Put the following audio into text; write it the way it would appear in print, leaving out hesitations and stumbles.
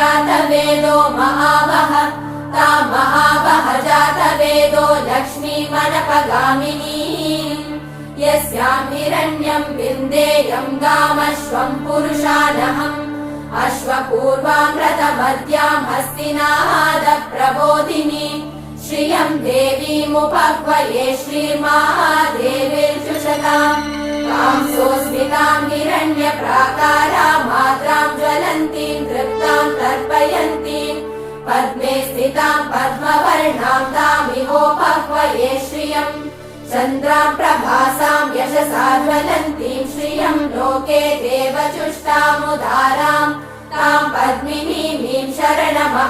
जातवेदो महावः तां महावः जातवेदो लक्ष्मीमनपगामिनी यस्यां हिरण्यं विन्देयं गामश्वं पुरुषानहम् अश्वपूर्वां रथमद्यां हस्तिनादप्रबोधिनी श्रियं देवीमुपह्वये श्रीर्महादेवीर्जुषताम् कांसोऽस्मितां हिरण्यप्राकारां मात्रां ज्वलन्तीं तृप्तां तर्पयन्तीं पद्मे स्थितां पद्मवर्णां तामिहोपह्वये श्रियम् चन्द्रां प्रभासां यशसा ज्वलन्तीं श्रियं लोके देवचुष्टामुदारां तां पद्मिनीमीं शरणमहम्